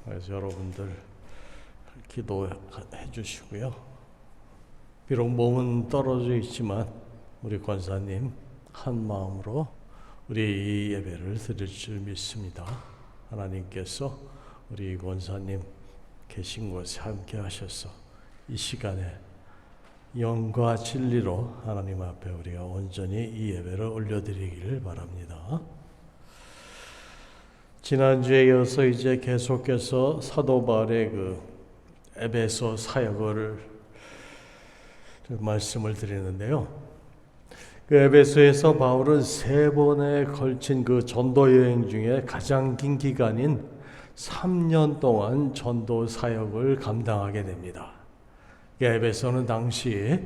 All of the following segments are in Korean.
그래서 여러분들 기도해 주시고요. 비록 몸은 떨어져 있지만 우리 권사님 한 마음으로 우리 이 예배를 드릴 줄 믿습니다. 하나님께서 우리 권사님 계신 곳에 함께 하셔서 이 시간에 영과 진리로 하나님 앞에 우리가 온전히 이 예배를 올려드리기를 바랍니다. 지난주에 이어서 이제 계속해서 사도 바울의 그 에베소 사역을 말씀을 드리는데요. 그 에베소에서 바울은 3번에 걸친 그 전도 여행 중에 가장 긴 기간인 3년 동안 전도 사역을 감당하게 됩니다. 에베소는 당시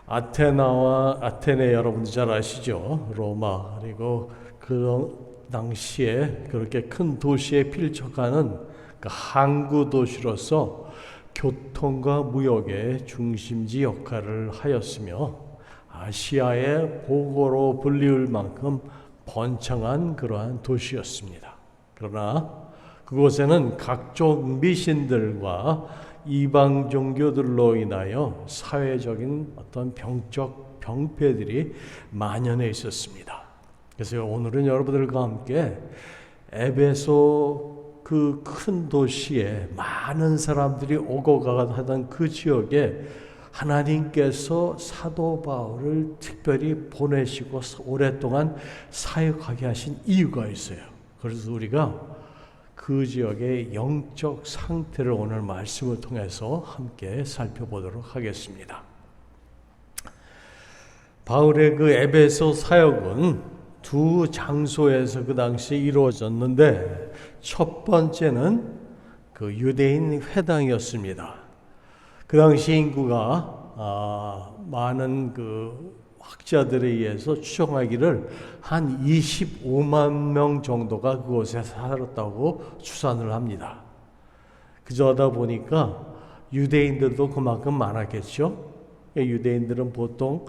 아테네 여러분들 잘 아시죠? 로마 그리고 그 당시에 그렇게 큰 도시에 필적하는 그 항구 도시로서 교통과 무역의 중심지 역할을 하였으며 아시아의 보고로 불리울 만큼 번창한 그러한 도시였습니다. 그러나 그곳에는 각종 미신들과 이방 종교들로 인하여 사회적인 어떤 병적 병폐들이 만연해 있었습니다. 그래서 오늘은 여러분들과 함께 에베소 그 큰 도시에 많은 사람들이 오고 가던 그 지역에 하나님께서 사도 바울을 특별히 보내시고 오랫동안 사역하게 하신 이유가 있어요. 그래서 우리가 그 지역의 영적 상태를 오늘 말씀을 통해서 함께 살펴보도록 하겠습니다. 바울의 그 에베소 사역은 두 장소에서 그 당시 이루어졌는데 첫 번째는 그 유대인 회당이었습니다. 그 당시 인구가 많은 그 학자들에 의해서 추정하기를 한 25만 명 정도가 그곳에 살았다고 추산을 합니다. 그러다 보니까 유대인들도 그만큼 많았겠죠. 유대인들은 보통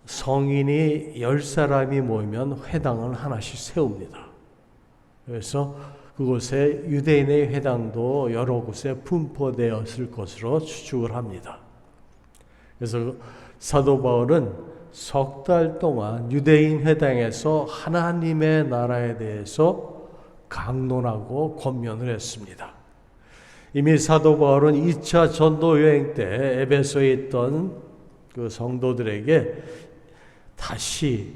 성인이 10사람이 모이면 회당을 하나씩 세웁니다. 그래서 그곳에 유대인의 회당도 여러 곳에 분포되었을 것으로 추측을 합니다. 그래서 사도 바울은 석 달 동안 유대인 회당에서 하나님의 나라에 대해서 강론하고 권면을 했습니다. 이미 사도 바울은 2차 전도 여행 때 에베소에 있던 그 성도들에게 다시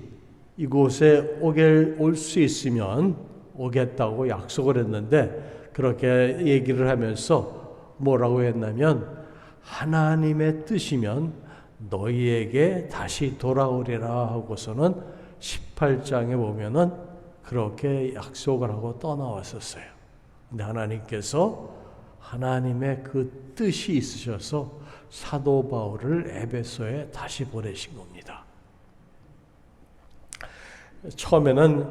이곳에 올 수 있으면 오겠다고 약속을 했는데 그렇게 얘기를 하면서 뭐라고 했냐면 하나님의 뜻이면 너희에게 다시 돌아오리라 하고서는 18장에 보면은 그렇게 약속을 하고 떠나왔었어요. 근데 하나님께서 하나님의 그 뜻이 있으셔서 사도 바울을 에베소에 다시 보내신 겁니다. 처음에는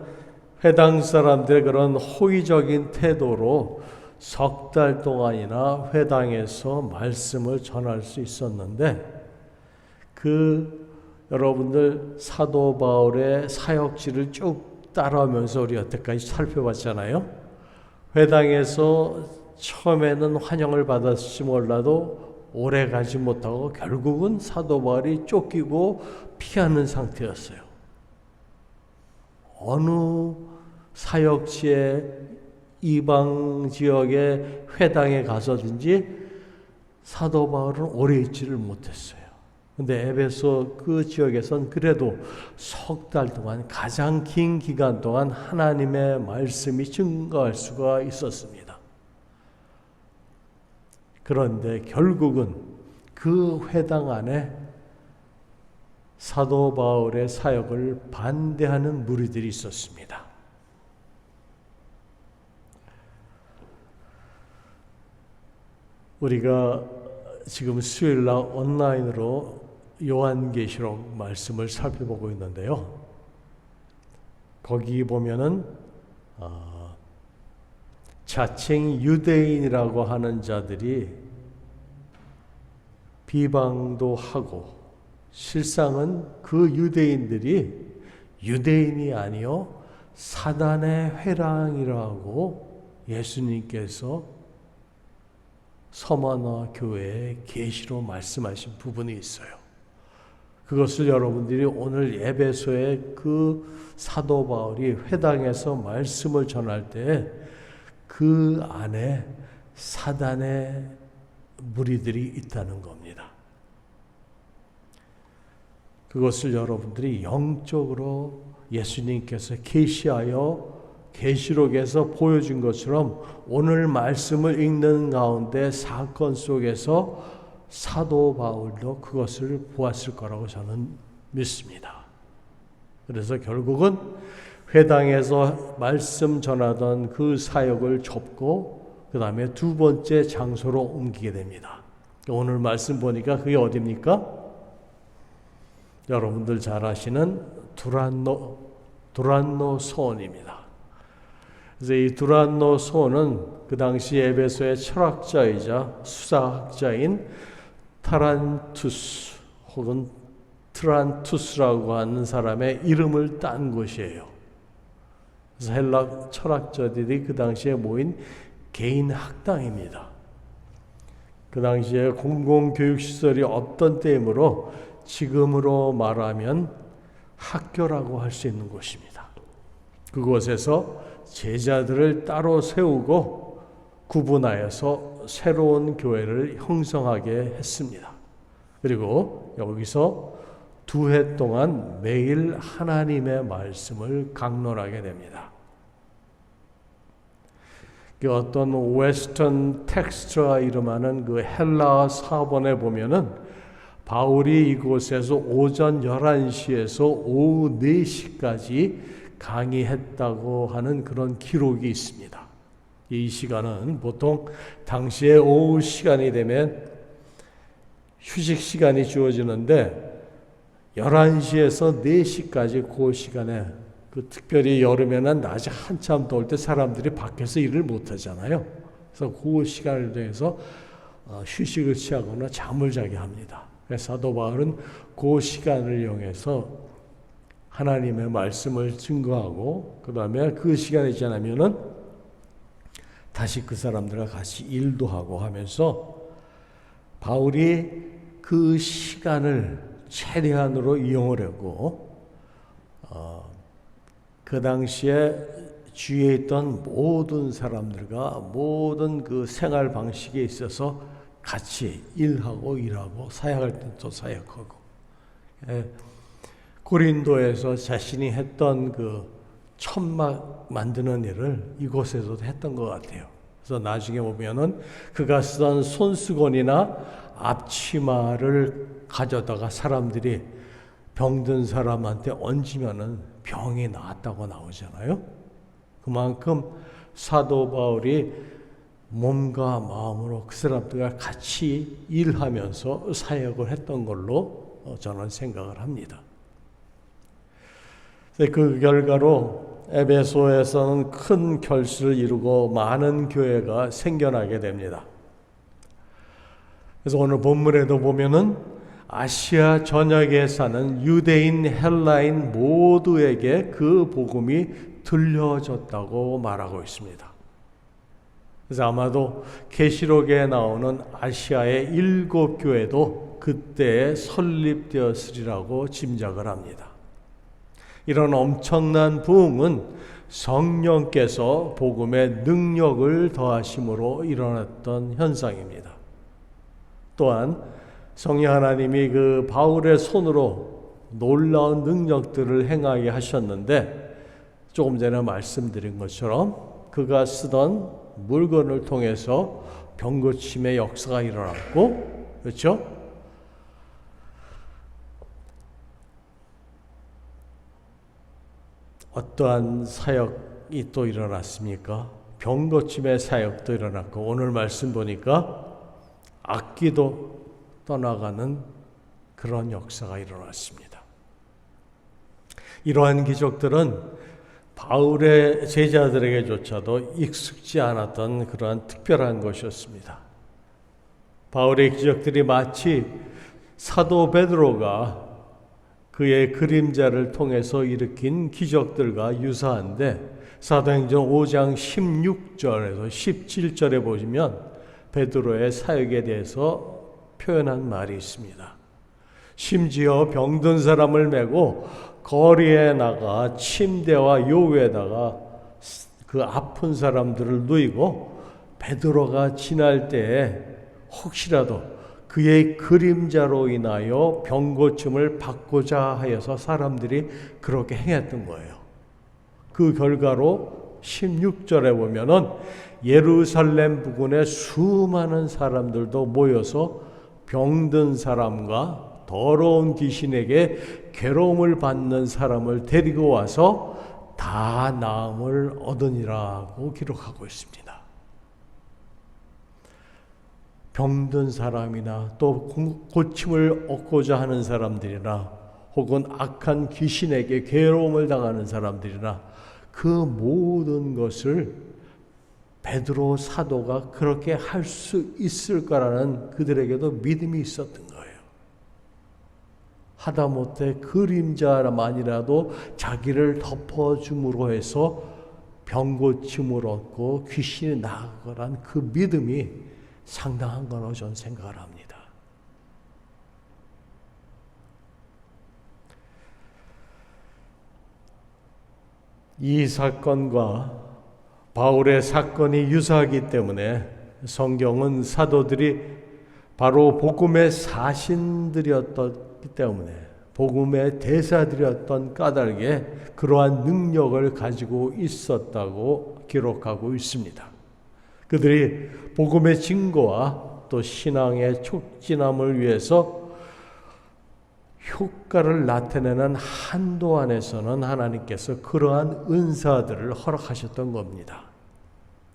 회당 사람들의 그런 호의적인 태도로 석 달 동안이나 회당에서 말씀을 전할 수 있었는데 여러분들 사도 바울의 사역지를 쭉 따라오면서 우리 여태까지 살펴봤잖아요. 회당에서 처음에는 환영을 받았을지 몰라도 오래 가지 못하고 결국은 사도 바울이 쫓기고 피하는 상태였어요. 어느 사역지에 이방 지역의 회당에 가서든지 사도 바울은 오래 있지를 못했어요. 근데 에베소 그 지역에선 그래도 석 달 동안 가장 긴 기간 동안 하나님의 말씀이 증거할 수가 있었습니다. 그런데 결국은 그 회당 안에 사도 바울의 사역을 반대하는 무리들이 있었습니다. 우리가 지금 수요일날 온라인으로 요한계시록 말씀을 살펴보고 있는데요. 거기 보면은 자칭 유대인이라고 하는 자들이 비방도 하고 실상은 그 유대인들이 유대인이 아니요 사단의 회랑이라고 예수님께서 서머너 교회에 계시로 말씀하신 부분이 있어요. 그것을 여러분들이 오늘 에베소의 그 사도 바울이 회당에서 말씀을 전할 때 그 안에 사단의 무리들이 있다는 겁니다. 그것을 여러분들이 영적으로 예수님께서 계시하여 계시록에서 보여준 것처럼 오늘 말씀을 읽는 가운데 사건 속에서 사도 바울도 그것을 보았을 거라고 저는 믿습니다. 그래서 결국은 회당에서 말씀 전하던 그 사역을 접고 그 다음에 두 번째 장소로 옮기게 됩니다. 오늘 말씀 보니까 그게 어디입니까? 여러분들 잘 아시는 두란노 소원입니다. 그래서 이 두란노 소원은 그 당시 에베소의 철학자이자 수사학자인 타란투스 혹은 트란투스라고 하는 사람의 이름을 딴 곳이에요. 그래서 헬라 철학자들이 그 당시에 모인 개인 학당입니다. 그 당시에 공공교육시설이 없던 때이므로 지금으로 말하면 학교라고 할 수 있는 곳입니다. 그곳에서 제자들을 따로 세우고 구분하여서 새로운 교회를 형성하게 했습니다. 그리고 여기서 2해 동안 매일 하나님의 말씀을 강론하게 됩니다. 어떤 웨스턴 텍스트라 이름하는 그 헬라 사본에 보면은 바울이 이곳에서 오전 11시에서 오후 4시까지 강의했다고 하는 그런 기록이 있습니다. 이 시간은 보통 당시에 오후 시간이 되면 휴식 시간이 주어지는데 11시에서 4시까지 그 시간에 특별히 여름에는 낮이 한참 더울 때 사람들이 밖에서 일을 못 하잖아요. 그래서 그 시간을 통해서 휴식을 취하거나 잠을 자게 합니다. 그래서 사도 바울은 그 시간을 이용해서 하나님의 말씀을 증거하고 그 다음에 그 시간이 지나면은 다시 그 사람들과 같이 일도 하고 하면서 바울이 그 시간을 최대한으로 이용을 하고 그 당시에 주위에 있던 모든 사람들과 모든 그 생활 방식에 있어서 같이 일하고 사역할 때 또 사역하고 고린도에서 자신이 했던 그 천막 만드는 일을 이곳에서도 했던 것 같아요. 그래서 나중에 보면은 그가 쓰던 손수건이나 앞치마를 가져다가 사람들이 병든 사람한테 얹으면은 병이 나았다고 나오잖아요. 그만큼 사도 바울이 몸과 마음으로 그 사람들과 같이 일하면서 사역을 했던 걸로 저는 생각을 합니다. 그 결과로 에베소에서는 큰 결실을 이루고 많은 교회가 생겨나게 됩니다. 그래서 오늘 본문에도 보면은 아시아 전역에 사는 유대인, 헬라인 모두에게 그 복음이 들려졌다고 말하고 있습니다. 그래서 아마도 계시록에 나오는 아시아의 7교회도 그때 설립되었으리라고 짐작을 합니다. 이런 엄청난 부흥은 성령께서 복음의 능력을 더하심으로 일어났던 현상입니다. 또한 성령 하나님이 그 바울의 손으로 놀라운 능력들을 행하게 하셨는데 조금 전에 말씀드린 것처럼 그가 쓰던 물건을 통해서 병고침의 역사가 일어났고, 그렇죠? 어떠한 사역이 또 일어났습니까? 병고침의 사역도 일어났고, 오늘 말씀 보니까 악기도 떠나가는 그런 역사가 일어났습니다. 이러한 기적들은 바울의 제자들에게조차도 익숙지 않았던 그러한 특별한 것이었습니다. 바울의 기적들이 마치 사도 베드로가 그의 그림자를 통해서 일으킨 기적들과 유사한데 사도행전 5장 16절에서 17절에 보시면 베드로의 사역에 대해서 표현한 말이 있습니다. 심지어 병든 사람을 메고 거리에 나가 침대와 요구에다가 그 아픈 사람들을 누이고 베드로가 지날 때에 혹시라도 그의 그림자로 인하여 병고침을 받고자 하여서 사람들이 그렇게 행했던 거예요. 그 결과로 16절에 보면은 예루살렘 부근에 수많은 사람들도 모여서 병든 사람과 더러운 귀신에게 괴로움을 받는 사람을 데리고 와서 다 나음을 얻으니라고 기록하고 있습니다. 병든 사람이나 또 고침을 얻고자 하는 사람들이나 혹은 악한 귀신에게 괴로움을 당하는 사람들이나 그 모든 것을 베드로 사도가 그렇게 할 수 있을 거라는 그들에게도 믿음이 있었던 거예요. 하다못해 그림자만이라도 자기를 덮어줌으로 해서 병고침을 얻고 귀신이 나가라는 그 믿음이 상당한 거라고 저는 생각을 합니다. 이 사건과 바울의 사건이 유사하기 때문에 성경은 사도들이 바로 복음의 사신들이었기 때문에 복음의 대사들이었던 까닭에 그러한 능력을 가지고 있었다고 기록하고 있습니다. 그들이 복음의 증거와 또 신앙의 촉진함을 위해서 효과를 나타내는 한도 안에서는 하나님께서 그러한 은사들을 허락하셨던 겁니다.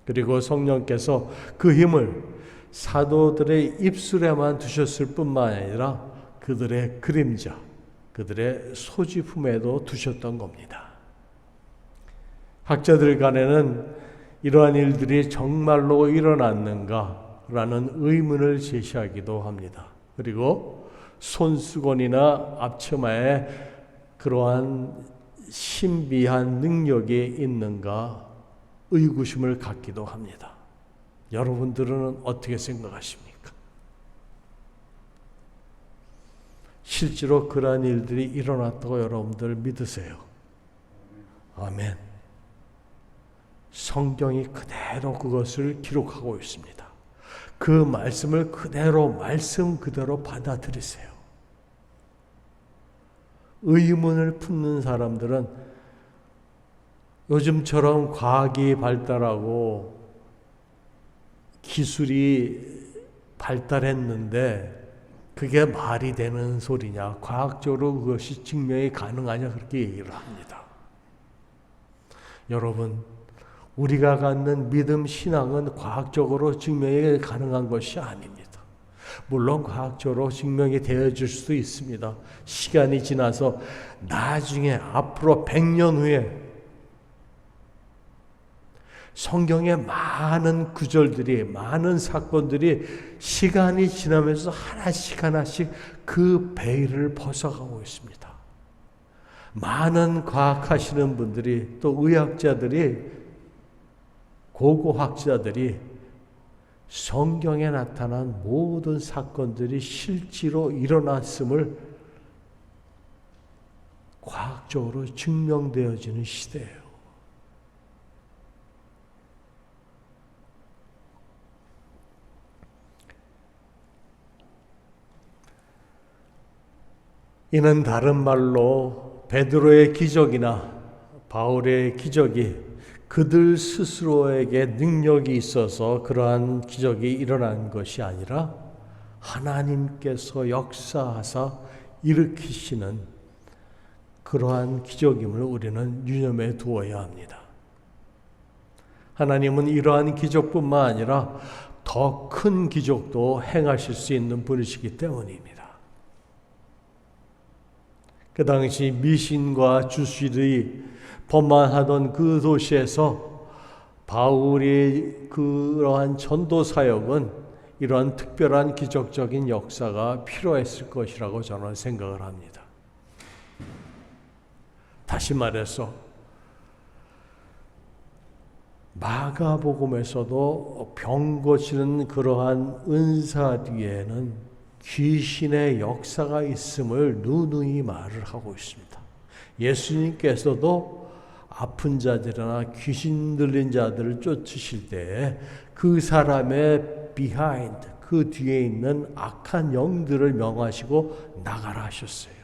그리고 성령께서 그 힘을 사도들의 입술에만 두셨을 뿐만 아니라 그들의 그림자, 그들의 소지품에도 두셨던 겁니다. 학자들 간에는 이러한 일들이 정말로 일어났는가라는 의문을 제시하기도 합니다. 그리고 손수건이나 앞치마에 그러한 신비한 능력이 있는가 의구심을 갖기도 합니다. 여러분들은 어떻게 생각하십니까? 실제로 그러한 일들이 일어났다고 여러분들 믿으세요? 아멘. 성경이 그대로 그것을 기록하고 있습니다. 그 말씀을 그대로 말씀 그대로 받아들이세요. 의문을 품는 사람들은 요즘처럼 과학이 발달하고 기술이 발달했는데 그게 말이 되는 소리냐, 과학적으로 그것이 증명이 가능하냐, 그렇게 얘기를 합니다. 여러분, 우리가 갖는 믿음 신앙은 과학적으로 증명이 가능한 것이 아닙니다. 물론 과학적으로 증명이 되어질 수도 있습니다. 시간이 지나서 나중에 앞으로 100년 후에 성경의 많은 구절들이, 많은 사건들이 시간이 지나면서 하나씩 그 베일을 벗어가고 있습니다. 많은 과학하시는 분들이, 또 의학자들이, 고고학자들이 성경에 나타난 모든 사건들이 실제로 일어났음을 과학적으로 증명되어지는 시대예요. 이는 다른 말로 베드로의 기적이나 바울의 기적이 그들 스스로에게 능력이 있어서 그러한 기적이 일어난 것이 아니라 하나님께서 역사하사 일으키시는 그러한 기적임을 우리는 유념해 두어야 합니다. 하나님은 이러한 기적뿐만 아니라 더 큰 기적도 행하실 수 있는 분이시기 때문입니다. 그 당시 미신과 주술이 범만하던 그 도시에서 바울의 그러한 전도 사역은 이러한 특별한 기적적인 역사가 필요했을 것이라고 저는 생각을 합니다. 다시 말해서 마가복음에서도 병 고치는 그러한 은사 뒤에는 귀신의 역사가 있음을 누누이 말을 하고 있습니다. 예수님께서도 아픈 자들이나 귀신 들린 자들을 쫓으실 때에 그 사람의 behind, 그 뒤에 있는 악한 영들을 명하시고 나가라 하셨어요.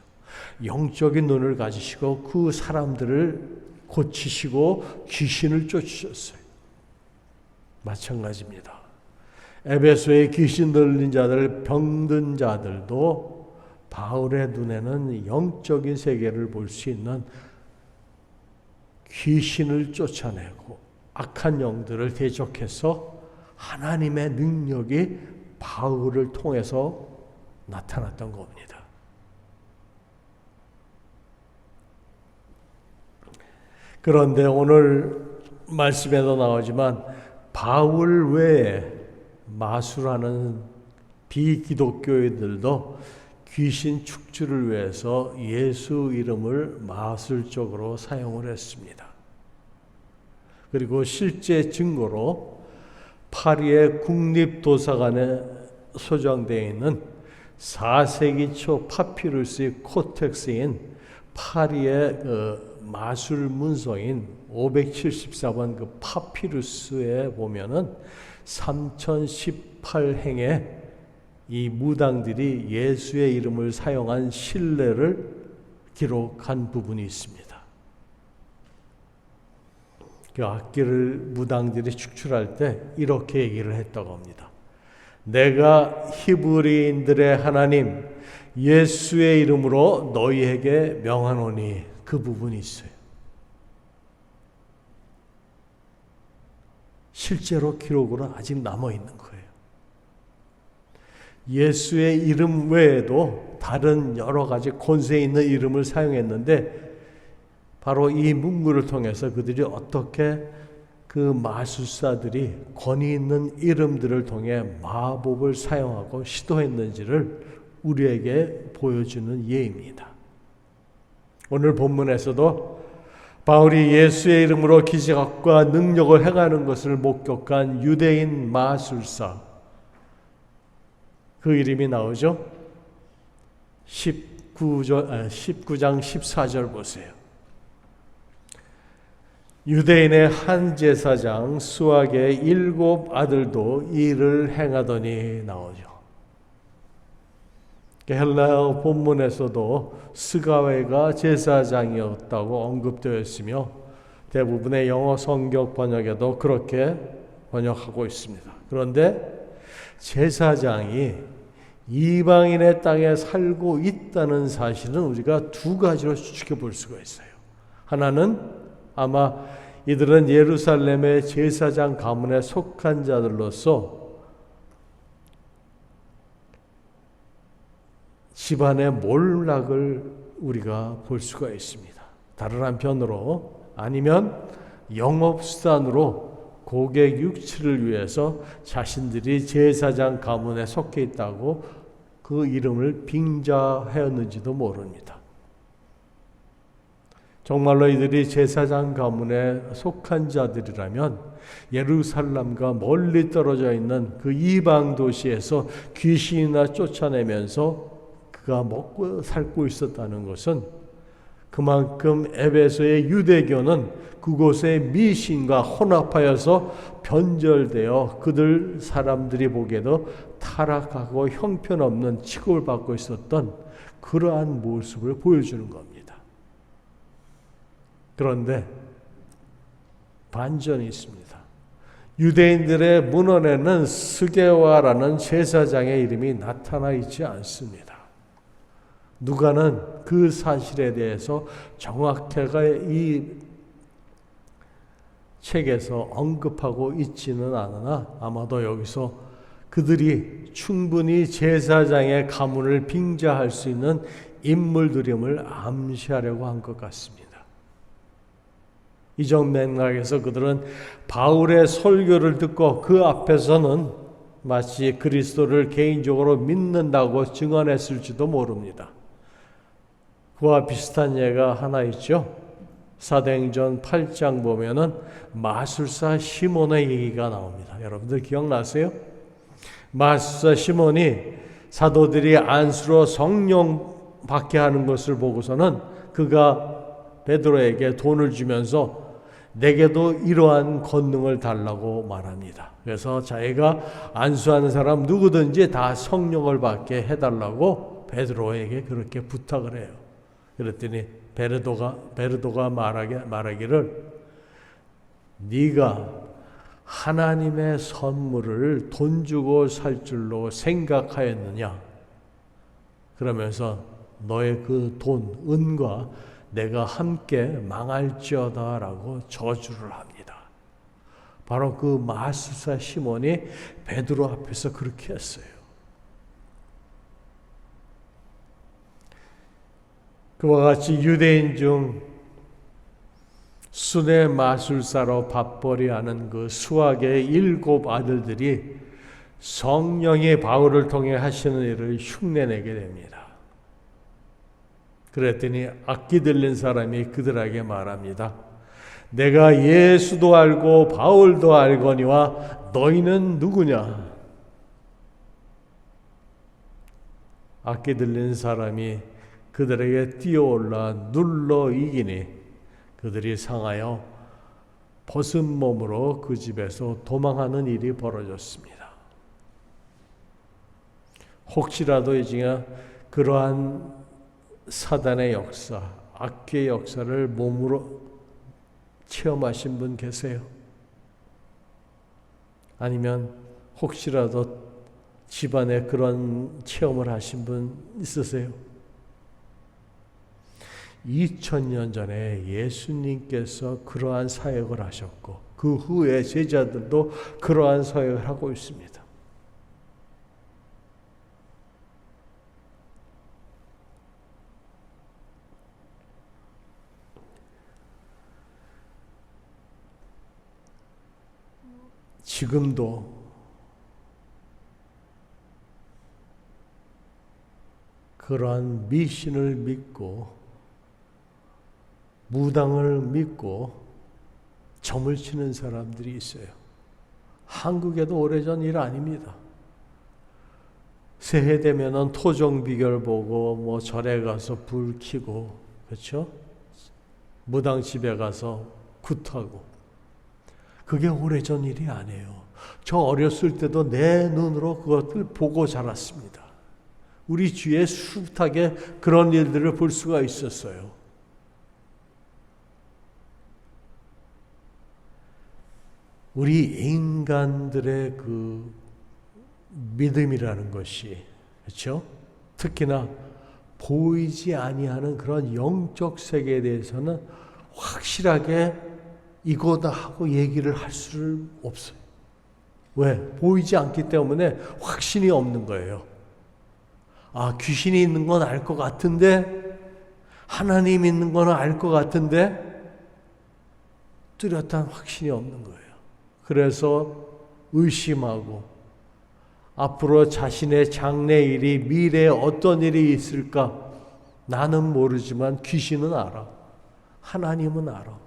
영적인 눈을 가지시고 그 사람들을 고치시고 귀신을 쫓으셨어요. 마찬가지입니다. 에베소의 귀신 들린 자들, 병든 자들도 바울의 눈에는 영적인 세계를 볼 수 있는 귀신을 쫓아내고 악한 영들을 대적해서 하나님의 능력이 바울을 통해서 나타났던 겁니다. 그런데 오늘 말씀에도 나오지만 바울 외에 마술하는 비기독교인들도 귀신 축출을 위해서 예수 이름을 마술적으로 사용을 했습니다. 그리고 실제 증거로 파리의 국립도서관에 소장되어 있는 4세기 초 파피루스의 코텍스인 파리의 마술 문서인 574번 그 파피루스에 보면은 3018행의 이 무당들이 예수의 이름을 사용한 신뢰를 기록한 부분이 있습니다. 그 악기를 무당들이 축출할 때 이렇게 얘기를 했다고 합니다. 내가 히브리인들의 하나님 예수의 이름으로 너희에게 명하노니, 그 부분이 있어요. 실제로 기록으로 아직 남아있는 거예요. 예수의 이름 외에도 다른 여러 가지 권세 있는 이름을 사용했는데 바로 이 문구를 통해서 그들이 어떻게 그 마술사들이 권위 있는 이름들을 통해 마법을 사용하고 시도했는지를 우리에게 보여주는 예입니다. 오늘 본문에서도 바울이 예수의 이름으로 기적과 능력을 행하는 것을 목격한 유대인 마술사, 그 이름이 나오죠. 19장 14절 보세요. 유대인의 한 제사장 수학의 7 아들도 이를 행하더니 나오죠. 헬라어 본문에서도 스가랴가 제사장이었다고 언급되어 있으며 대부분의 영어 성경 번역에도 그렇게 번역하고 있습니다. 그런데 제사장이 이방인의 땅에 살고 있다는 사실은 우리가 두 가지로 추측해 볼 수가 있어요. 하나는 아마 이들은 예루살렘의 제사장 가문에 속한 자들로서 집안의 몰락을 우리가 볼 수가 있습니다. 다른 한편으로 아니면 영업수단으로 고객 유치를 위해서 자신들이 제사장 가문에 속해 있다고 그 이름을 빙자하였는지도 모릅니다. 정말로 이들이 제사장 가문에 속한 자들이라면 예루살렘과 멀리 떨어져 있는 그 이방 도시에서 귀신이나 쫓아내면서 그가 먹고 살고 있었다는 것은 그만큼 에베소의 유대교는 그곳의 미신과 혼합하여서 변절되어 그들 사람들이 보기에도 타락하고 형편없는 취급을 받고 있었던 그러한 모습을 보여주는 겁니다. 그런데 반전이 있습니다. 유대인들의 문헌에는 스게와라는 제사장의 이름이 나타나 있지 않습니다. 누가는 그 사실에 대해서 정확하게 이 책에서 언급하고 있지는 않으나 아마도 여기서 그들이 충분히 제사장의 가문을 빙자할 수 있는 인물들임을 암시하려고 한 것 같습니다. 이전 맥락에서 그들은 바울의 설교를 듣고 그 앞에서는 마치 그리스도를 개인적으로 믿는다고 증언했을지도 모릅니다. 그와 비슷한 예가 하나 있죠. 사도행전 8장 보면은 마술사 시몬의 얘기가 나옵니다. 여러분들 기억나세요? 마술사 시몬이 사도들이 안수로 성령 받게 하는 것을 보고서는 그가 베드로에게 돈을 주면서 내게도 이러한 권능을 달라고 말합니다. 그래서 자기가 안수하는 사람 누구든지 다 성령을 받게 해달라고 베드로에게 그렇게 부탁을 해요. 그랬더니 베드로가 말하기를 네가 하나님의 선물을 돈 주고 살 줄로 생각하였느냐? 그러면서 너의 그 돈, 은과 내가 함께 망할지어다 라고 저주를 합니다. 바로 그 마술사 시몬이 베드로 앞에서 그렇게 했어요. 그와 같이 유대인 중 순회 마술사로 밥벌이 하는 그 수학의 7 아들들이 성령이 바울을 통해 하시는 일을 흉내내게 됩니다. 그랬더니 악기 들린 사람이 그들에게 말합니다. 내가 예수도 알고 바울도 알거니와 너희는 누구냐? 악기 들린 사람이 그들에게 뛰어올라 눌러 이기니 그들이 상하여 벗은 몸으로 그 집에서 도망하는 일이 벌어졌습니다. 혹시라도 이제 그러한 사단의 역사, 악기의 역사를 몸으로 체험하신 분 계세요? 아니면 혹시라도 집안에 그런 체험을 하신 분 있으세요? 2000년 전에 예수님께서 그러한 사역을 하셨고 그 후에 제자들도 그러한 사역을 하고 있습니다. 지금도 그러한 미신을 믿고 무당을 믿고 점을 치는 사람들이 있어요. 한국에도 오래전 일 아닙니다. 새해 되면은 토종 비결 보고 뭐 절에 가서 불 켜고 그렇죠? 무당 집에 가서 굿하고 그게 오래전 일이 아니에요. 저 어렸을 때도 내 눈으로 그것을 보고 자랐습니다. 우리 주위에 숱하게 그런 일들을 볼 수가 있었어요. 우리 인간들의 그 믿음이라는 것이 그렇죠? 특히나 보이지 아니하는 그런 영적 세계에 대해서는 확실하게 이거다 하고 얘기를 할 수 없어요. 왜? 보이지 않기 때문에 확신이 없는 거예요. 아, 귀신이 있는 건 알 것 같은데 하나님 있는 건 알 것 같은데 뚜렷한 확신이 없는 거예요. 그래서 의심하고 앞으로 자신의 장래일이 미래에 어떤 일이 있을까 나는 모르지만 귀신은 알아. 하나님은 알아.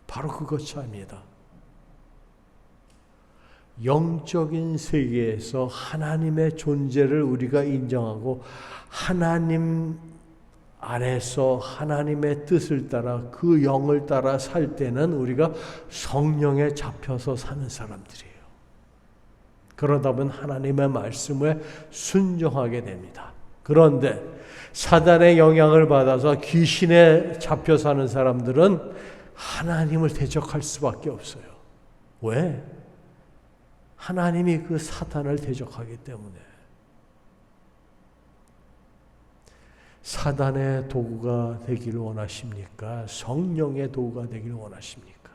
바로 그것입니다. 영적인 세계에서 하나님의 존재를 우리가 인정하고 하나님 안에서 하나님의 뜻을 따라 그 영을 따라 살 때는 우리가 성령에 잡혀서 사는 사람들이에요. 그러다 보면 하나님의 말씀에 순종하게 됩니다. 그런데 사단의 영향을 받아서 귀신에 잡혀 사는 사람들은 하나님을 대적할 수밖에 없어요. 왜? 하나님이 그 사탄을 대적하기 때문에. 사단의 도구가 되기를 원하십니까? 성령의 도구가 되기를 원하십니까?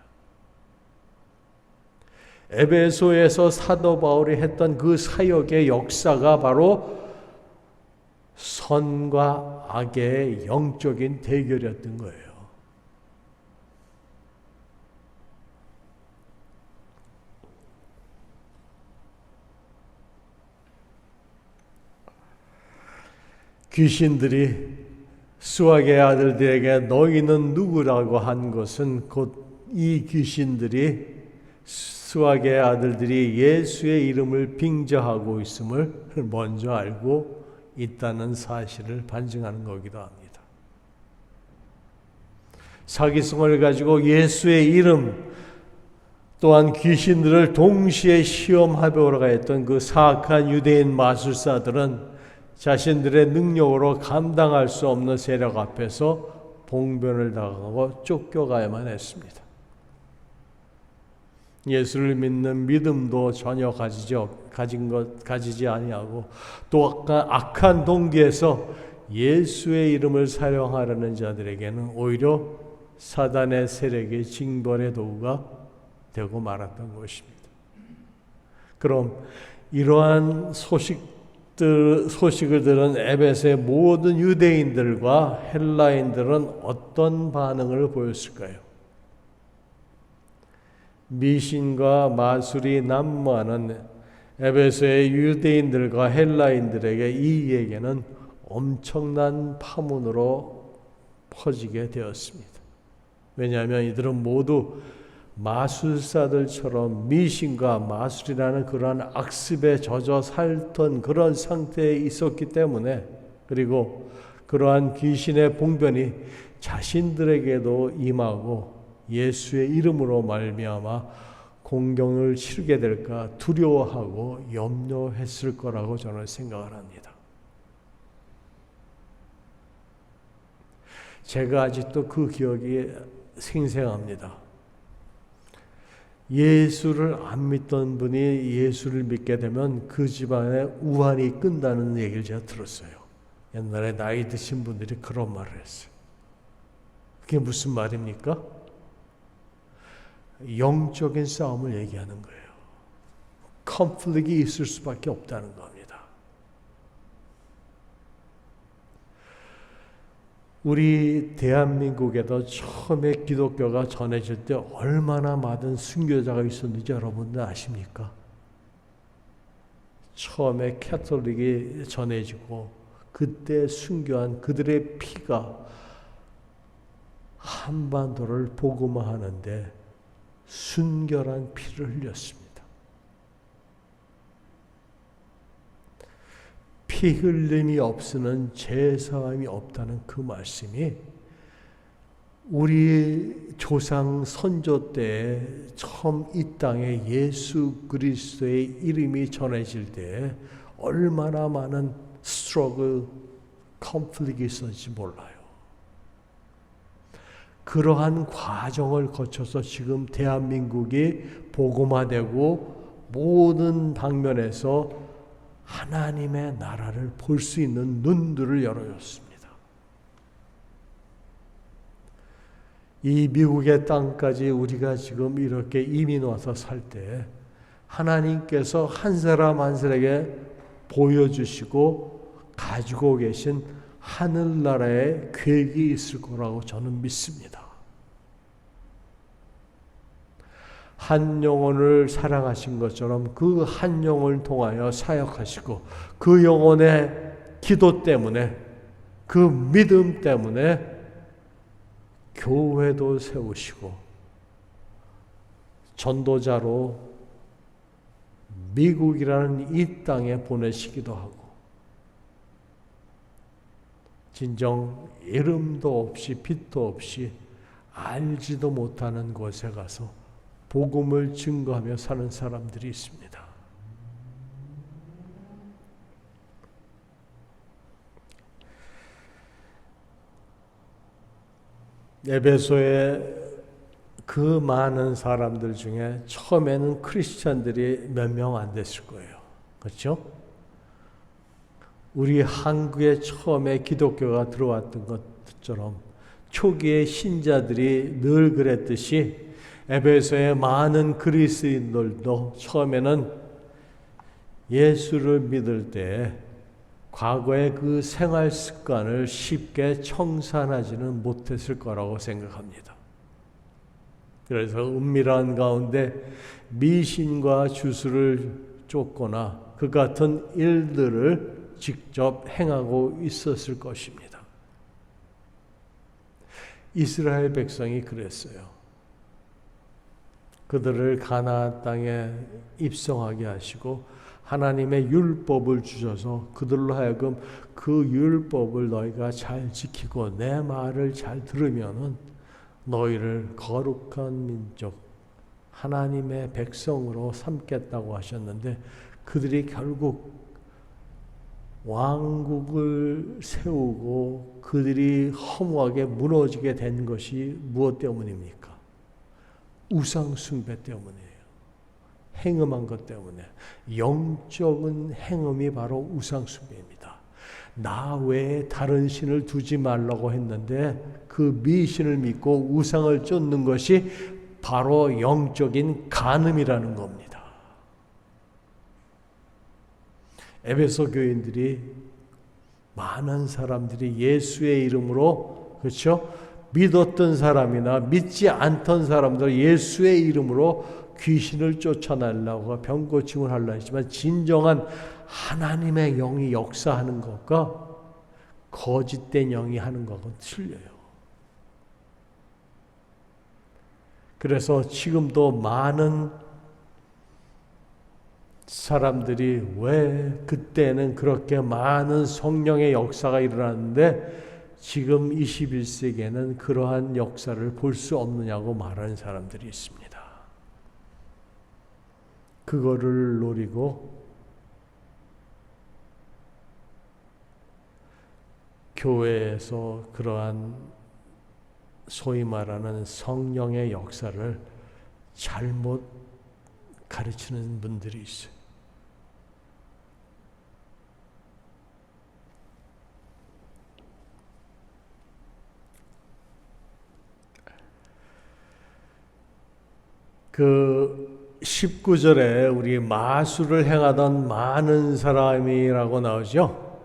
에베소에서 사도 바울이 했던 그 사역의 역사가 바로 선과 악의 영적인 대결이었던 거예요. 귀신들이 수학의 아들들에게 너희는 누구라고 한 것은 곧 이 귀신들이 수학의 아들들이 예수의 이름을 빙자하고 있음을 먼저 알고 있다는 사실을 반증하는 거기도 합니다. 사기성을 가지고 예수의 이름 또한 귀신들을 동시에 시험하려고 했던 그 사악한 유대인 마술사들은 자신들의 능력으로 감당할 수 없는 세력 앞에서 봉변을 당하고 쫓겨가야만 했습니다. 예수를 믿는 믿음도 전혀 가지지 아니하고 또 악한 동기에서 예수의 이름을 사용하려는 자들에게는 오히려 사단의 세력의 징벌의 도구가 되고 말았던 것입니다. 그럼 이러한 소식을 들은 에베소의 모든 유대인들과 헬라인들은 어떤 반응을 보였을까요? 미신과 마술이 난무하는 에베소의 유대인들과 헬라인들에게 이 얘기는 엄청난 파문으로 퍼지게 되었습니다. 왜냐하면 이들은 모두 마술사들처럼 미신과 마술이라는 그러한 악습에 젖어 살던 그런 상태에 있었기 때문에, 그리고 그러한 귀신의 봉변이 자신들에게도 임하고 예수의 이름으로 말미암아 공경을 치르게 될까 두려워하고 염려했을 거라고 저는 생각을 합니다. 제가 아직도 그 기억이 생생합니다. 예수를 안 믿던 분이 예수를 믿게 되면 그 집안에 우환이 끈다는 얘기를 제가 들었어요. 옛날에 나이 드신 분들이 그런 말을 했어요. 그게 무슨 말입니까? 영적인 싸움을 얘기하는 거예요. 컨플릭이 있을 수밖에 없다는 겁니다. 우리 대한민국에도 처음에 기독교가 전해질 때 얼마나 많은 순교자가 있었는지 여러분들 아십니까? 처음에 캐톨릭이 전해지고 그때 순교한 그들의 피가 한반도를 복음화하는데 순결한 피를 흘렸습니다. 피 흘림이 없으면 죄사함이 없다는 그 말씀이 우리 조상 선조 때 처음 이 땅에 예수 그리스도의 이름이 전해질 때 얼마나 많은 스트러글, 컨플릭이 있었는지 몰라요. 그러한 과정을 거쳐서 지금 대한민국이 복음화되고 모든 방면에서 하나님의 나라를 볼 수 있는 눈들을 열어줬습니다. 이 미국의 땅까지 우리가 지금 이렇게 이민 와서 살 때 하나님께서 한 사람 한 사람에게 보여주시고 가지고 계신 하늘나라의 계획이 있을 거라고 저는 믿습니다. 한 영혼을 사랑하신 것처럼 그 한 영혼을 통하여 사역하시고 그 영혼의 기도 때문에 그 믿음 때문에 교회도 세우시고 전도자로 미국이라는 이 땅에 보내시기도 하고 진정 이름도 없이 빛도 없이 알지도 못하는 곳에 가서 복음을 증거하며 사는 사람들이 있습니다. 에베소의 그 많은 사람들 중에 처음에는 크리스찬들이 몇 명 안 됐을 거예요. 그렇죠? 우리 한국에 처음에 기독교가 들어왔던 것처럼 초기의 신자들이 늘 그랬듯이 에베소의 많은 그리스인들도 처음에는 예수를 믿을 때 과거의 그 생활 습관을 쉽게 청산하지는 못했을 거라고 생각합니다. 그래서 은밀한 가운데 미신과 주술을 쫓거나 그 같은 일들을 직접 행하고 있었을 것입니다. 이스라엘 백성이 그랬어요. 그들을 가나안 땅에 입성하게 하시고 하나님의 율법을 주셔서 그들로 하여금 그 율법을 너희가 잘 지키고 내 말을 잘 들으면은 너희를 거룩한 민족, 하나님의 백성으로 삼겠다고 하셨는데 그들이 결국 왕국을 세우고 그들이 허무하게 무너지게 된 것이 무엇 때문입니까? 우상 숭배 때문이에요. 행음한 것 때문에. 영적인 행음이 바로 우상 숭배입니다. 나 외에 다른 신을 두지 말라고 했는데 그 미신을 믿고 우상을 쫓는 것이 바로 영적인 간음이라는 겁니다. 에베소 교인들이 많은 사람들이 예수의 이름으로 그렇죠? 믿었던 사람이나 믿지 않던 사람들 예수의 이름으로 귀신을 쫓아내려고 병고침을 하려 했지만 진정한 하나님의 영이 역사하는 것과 거짓된 영이 하는 것은 틀려요. 그래서 지금도 많은 사람들이 왜 그때는 그렇게 많은 성령의 역사가 일어났는데 지금 21세기에는 그러한 역사를 볼 수 없느냐고 말하는 사람들이 있습니다. 그거를 노리고 교회에서 그러한 소위 말하는 성령의 역사를 잘못 가르치는 분들이 있어요. 그 19절에 우리 마술을 행하던 많은 사람이라고 나오죠.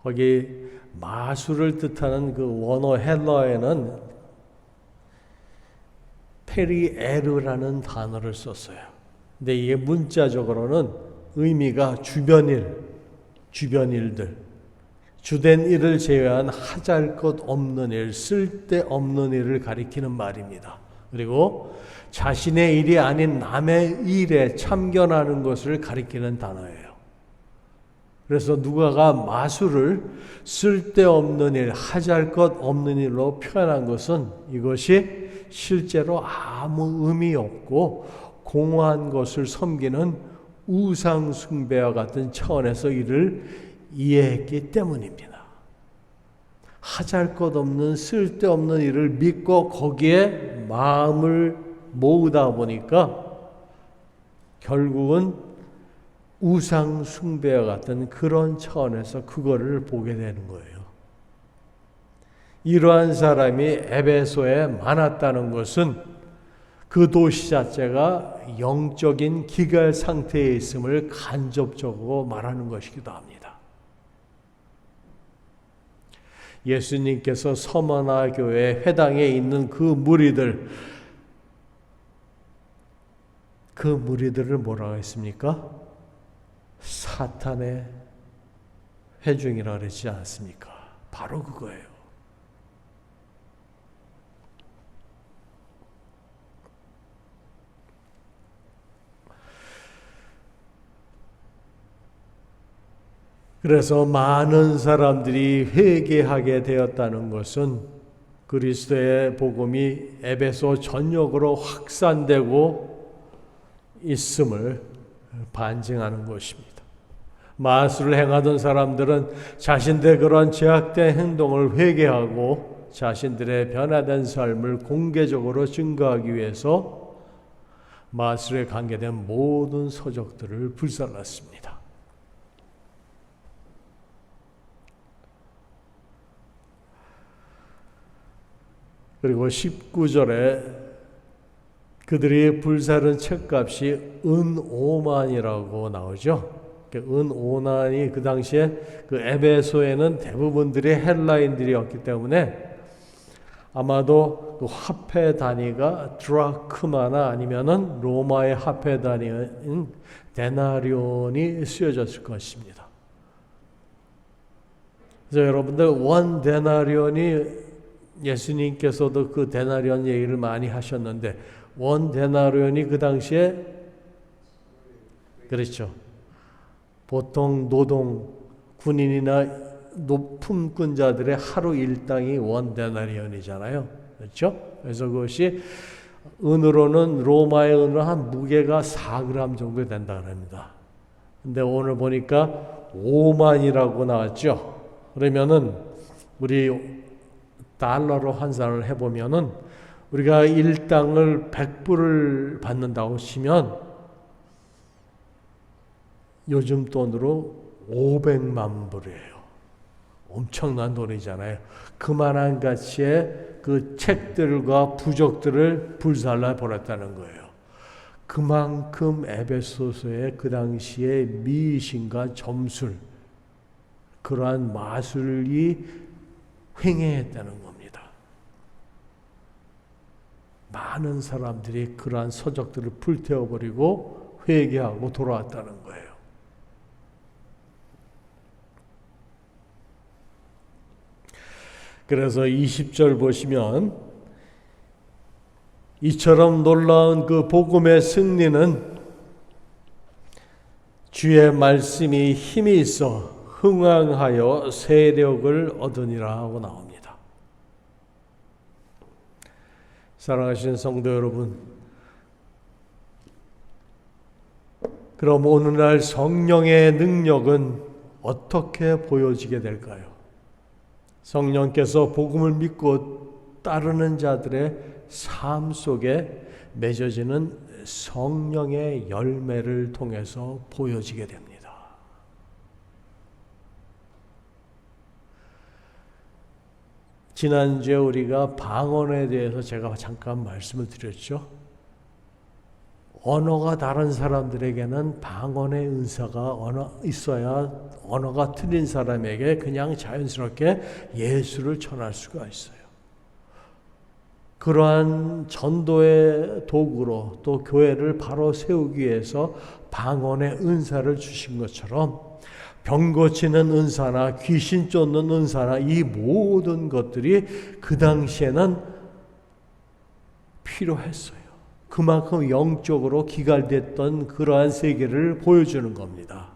거기 마술을 뜻하는 그 원어 헬러에는 페리에르라는 단어를 썼어요. 근데 이게 문자적으로는 의미가 주변일, 주변일들, 주된 일을 제외한 하잘것 없는 일, 쓸데없는 일을 가리키는 말입니다. 그리고 자신의 일이 아닌 남의 일에 참견하는 것을 가리키는 단어예요. 그래서 누가가 마술을 쓸데없는 일, 하잘것 없는 일로 표현한 것은 이것이 실제로 아무 의미 없고 공허한 것을 섬기는 우상 숭배와 같은 차원에서 이를 이해했기 때문입니다. 하잘것없는 쓸데없는 일을 믿고 거기에 마음을 모으다 보니까 결국은 우상 숭배와 같은 그런 차원에서 그거를 보게 되는 거예요. 이러한 사람이 에베소에 많았다는 것은 그 도시 자체가 영적인 기갈 상태에 있음을 간접적으로 말하는 것이기도 합니다. 예수님께서 서머나 교회 회당에 있는 그 무리들을 뭐라고 했습니까? 사탄의 회중이라고 그러지 않았습니까? 바로 그거예요. 그래서 많은 사람들이 회개하게 되었다는 것은 그리스도의 복음이 에베소 전역으로 확산되고 있음을 반증하는 것입니다. 마술을 행하던 사람들은 자신들의 그런 죄악된 행동을 회개하고 자신들의 변화된 삶을 공개적으로 증거하기 위해서 마술에 관계된 모든 서적들을 불살랐습니다. 그리고 19절에 그들이 불사른 책값이 은 5만이라고 나오죠. 은 5만이 그 당시에 그 에베소에는 대부분들이 헬라인들이었기 때문에 아마도 그 화폐 단위가 드라크마나 아니면은 로마의 화폐 단위인 데나리온이 쓰여졌을 것입니다. 그래서 여러분들 원 데나리온이 예수님께서도 그 데나리온 얘기를 많이 하셨는데 원 데나리온이 그 당시에 그렇죠. 보통 노동 군인이나 높은 자들의 하루 일당이 원 데나리온이잖아요. 그렇죠? 그래서 그것이 은으로는 로마의 은으로 한 무게가 4g 정도 된다 그럽니다. 근데 오늘 보니까 5만이라고 나왔죠. 그러면은 우리 달러로 환산을 해보면은 우리가 일당을 100불을 받는다고 치면 요즘 돈으로 500만 불이에요. 엄청난 돈이잖아요. 그만한 가치의 그 책들과 부적들을 불살라 버렸다는 거예요. 그만큼 에베소서의 그 당시의 미신과 점술, 그러한 마술이 횡행했다는 겁니다. 많은 사람들이 그러한 서적들을 불태워버리고 회개하고 돌아왔다는 거예요. 그래서 20절 보시면 이처럼 놀라운 그 복음의 승리는 주의 말씀이 힘이 있어 흥왕하여 세력을 얻으니라 하고 나옵니다. 사랑하시는 성도 여러분, 그럼 오늘날 성령의 능력은 어떻게 보여지게 될까요? 성령께서 복음을 믿고 따르는 자들의 삶 속에 맺어지는 성령의 열매를 통해서 보여지게 됩니다. 지난주에 우리가 방언에 대해서 제가 잠깐 말씀을 드렸죠. 언어가 다른 사람들에게는 방언의 은사가 있어야 언어가 틀린 사람에게 그냥 자연스럽게 예수를 전할 수가 있어요. 그러한 전도의 도구로 또 교회를 바로 세우기 위해서 방언의 은사를 주신 것처럼 병 고치는 은사나 귀신 쫓는 은사나 이 모든 것들이 그 당시에는 필요했어요. 그만큼 영적으로 기갈됐던 그러한 세계를 보여주는 겁니다.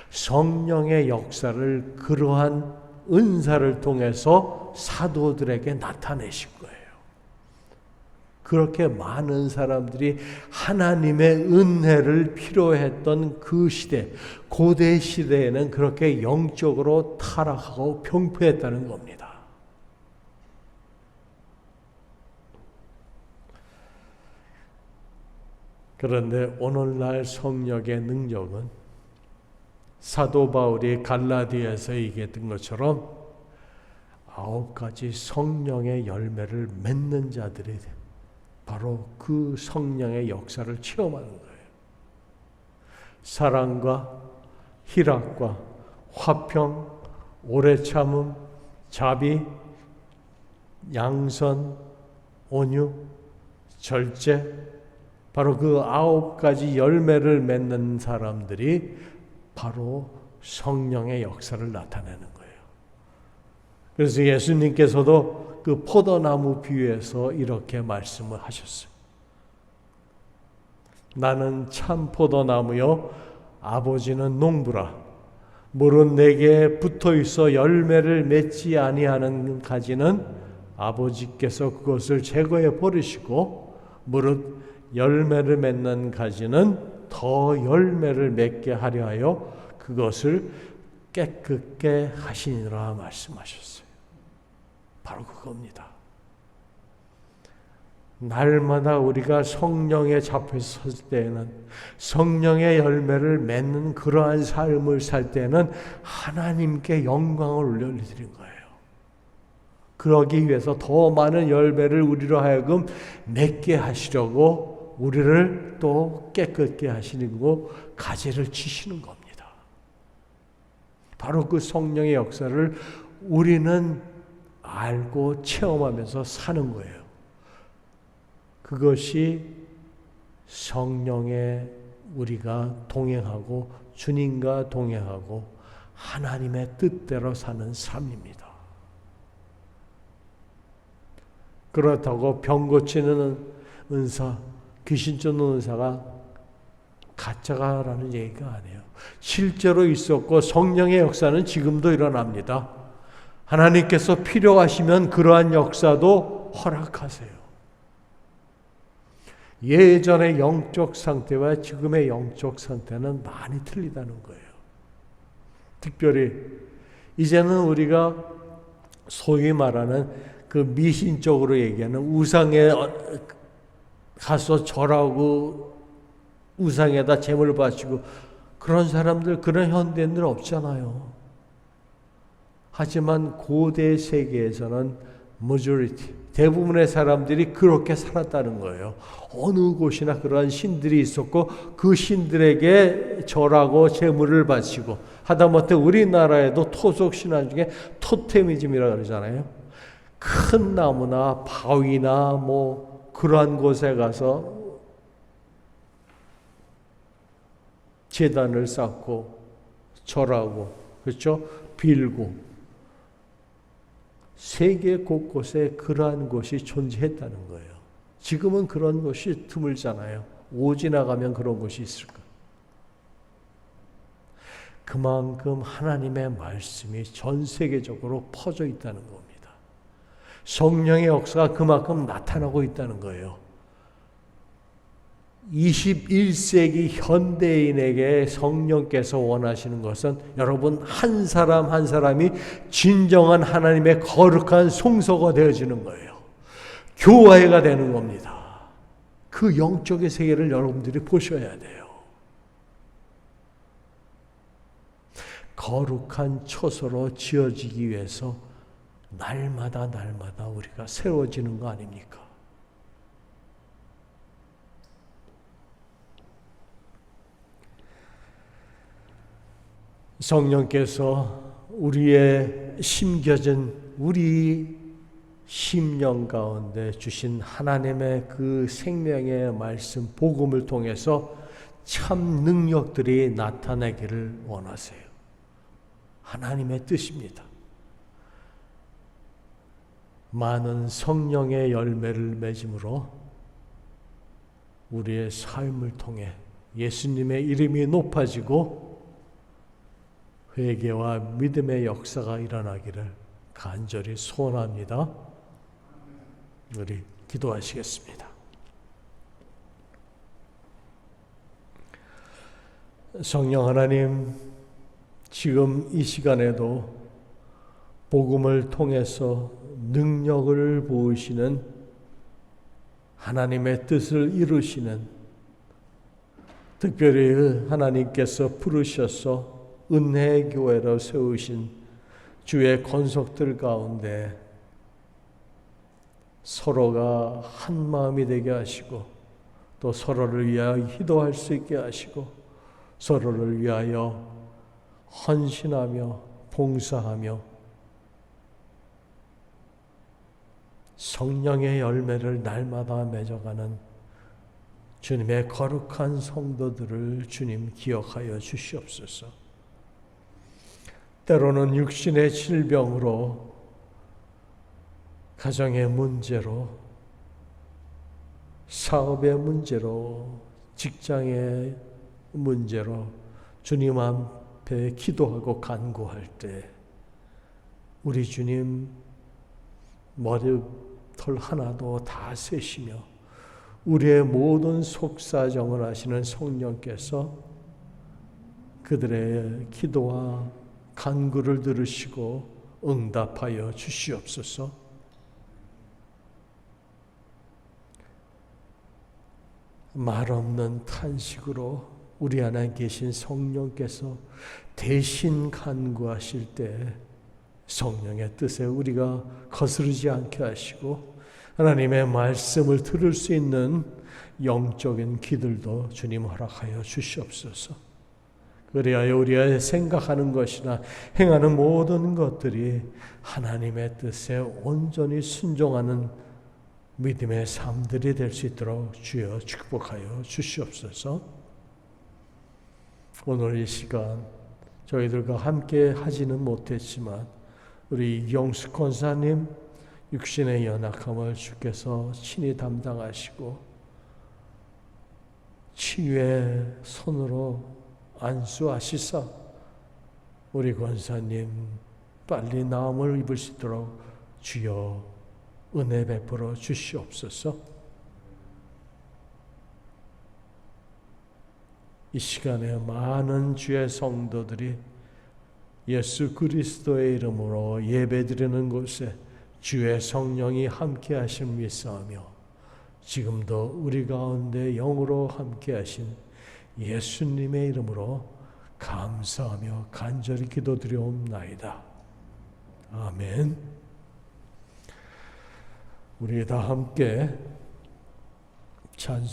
성령의 역사를 그러한 은사를 통해서 사도들에게 나타내신 거예요. 그렇게 많은 사람들이 하나님의 은혜를 필요했던 그 시대, 고대 시대에는 그렇게 영적으로 타락하고 병폐했다는 겁니다. 그런데 오늘날 성령의 능력은 사도 바울이 갈라디아에서 얘기했던 것처럼 9가지 성령의 열매를 맺는 자들이 바로 그 성령의 역사를 체험하는 거예요. 사랑과 희락과 화평, 오래 참음, 자비, 양선, 온유, 절제, 바로 그 9가지 열매를 맺는 사람들이 바로 성령의 역사를 나타내는 거예요. 그래서 예수님께서도 그 포도나무 비유에서 이렇게 말씀을 하셨어요. 나는 참 포도나무요 아버지는 농부라. 무릇 내게 붙어 있어 열매를 맺지 아니하는 가지는 아버지께서 그것을 제거해 버리시고 무릇 열매를 맺는 가지는 더 열매를 맺게 하려 하여 그것을 깨끗게 하시니라 말씀하셨어요. 바로 그겁니다. 날마다 우리가 성령에 잡혀 설 때에는 성령의 열매를 맺는 그러한 삶을 살 때는 하나님께 영광을 올려드린 거예요. 그러기 위해서 더 많은 열매를 우리로 하여금 맺게 하시려고 우리를 또 깨끗게 하시는 거 가지를 치시는 겁니다. 바로 그 성령의 역사를 우리는 알고 체험하면서 사는 거예요. 그것이 성령의 우리가 동행하고 주님과 동행하고 하나님의 뜻대로 사는 삶입니다. 그렇다고 병 고치는 은사, 귀신 쫓는 은사가 가짜라는 얘기가 아니에요. 실제로 있었고 성령의 역사는 지금도 일어납니다. 하나님께서 필요하시면 그러한 역사도 허락하세요. 예전의 영적 상태와 지금의 영적 상태는 많이 틀리다는 거예요. 특별히 이제는 우리가 소위 말하는 그 미신적으로 얘기하는 우상에 가서 절하고 우상에다 제물 바치고 그런 사람들, 그런 현대인들 없잖아요. 하지만 고대 세계에서는 majority, 대부분의 사람들이 그렇게 살았다는 거예요. 어느 곳이나 그러한 신들이 있었고 그 신들에게 절하고 제물을 바치고 하다못해 우리나라에도 토속 신화 중에 토테미즘이라고 그러잖아요. 큰 나무나 바위나 뭐 그러한 곳에 가서 제단을 쌓고 절하고, 그렇죠? 빌고. 세계 곳곳에 그러한 곳이 존재했다는 거예요. 지금은 그런 곳이 드물잖아요. 오지 나가면 그런 곳이 있을까? 그만큼 하나님의 말씀이 전 세계적으로 퍼져 있다는 겁니다. 성령의 역사가 그만큼 나타나고 있다는 거예요. 21세기 현대인에게 성령께서 원하시는 것은 여러분 한 사람 한 사람이 진정한 하나님의 거룩한 송소가 되어지는 거예요. 교회가 되는 겁니다. 그 영적인 세계를 여러분들이 보셔야 돼요. 거룩한 처소로 지어지기 위해서 날마다 우리가 새로워지는 거 아닙니까? 성령께서 우리의 심겨진 우리 심령 가운데 주신 하나님의 그 생명의 말씀 복음을 통해서 참 능력들이 나타나기를 원하세요. 하나님의 뜻입니다. 많은 성령의 열매를 맺음으로 우리의 삶을 통해 예수님의 이름이 높아지고 회개와 믿음의 역사가 일어나기를 간절히 소원합니다. 우리 기도하시겠습니다. 성령 하나님, 지금 이 시간에도 복음을 통해서 능력을 보이시는 하나님의 뜻을 이루시는, 특별히 하나님께서 부르셔서 은혜교회로 세우신 주의 권속들 가운데 서로가 한 마음이 되게 하시고 또 서로를 위하여 기도할 수 있게 하시고 서로를 위하여 헌신하며 봉사하며 성령의 열매를 날마다 맺어가는 주님의 거룩한 성도들을 주님 기억하여 주시옵소서. 때로는 육신의 질병으로, 가정의 문제로, 사업의 문제로, 직장의 문제로 주님 앞에 기도하고 간구할 때 우리 주님 머리털 하나도 다 세시며 우리의 모든 속사정을 하시는 성령께서 그들의 기도와 간구를 들으시고 응답하여 주시옵소서. 말 없는 탄식으로 우리 안에 계신 성령께서 대신 간구하실 때 성령의 뜻에 우리가 거스르지 않게 하시고 하나님의 말씀을 들을 수 있는 영적인 귀들도 주님 허락하여 주시옵소서. 그리하여 우리가 생각하는 것이나 행하는 모든 것들이 하나님의 뜻에 온전히 순종하는 믿음의 삶들이 될 수 있도록 주여 축복하여 주시옵소서. 오늘 이 시간 저희들과 함께 하지는 못했지만 우리 이경수 권사님, 육신의 연약함을 주께서 친히 담당하시고 치유의 손으로 안수하시사 우리 권사님 빨리 나음을 입을 수 있도록 주여 은혜 베풀어 주시옵소서. 이 시간에 많은 주의 성도들이 예수 그리스도의 이름으로 예배드리는 곳에 주의 성령이 함께 하심을 믿사오며 지금도 우리 가운데 영으로 함께 하신 예수님의 이름으로 감사하며 간절히 기도드리옵나이다. 아멘. 우리 다 함께 찬송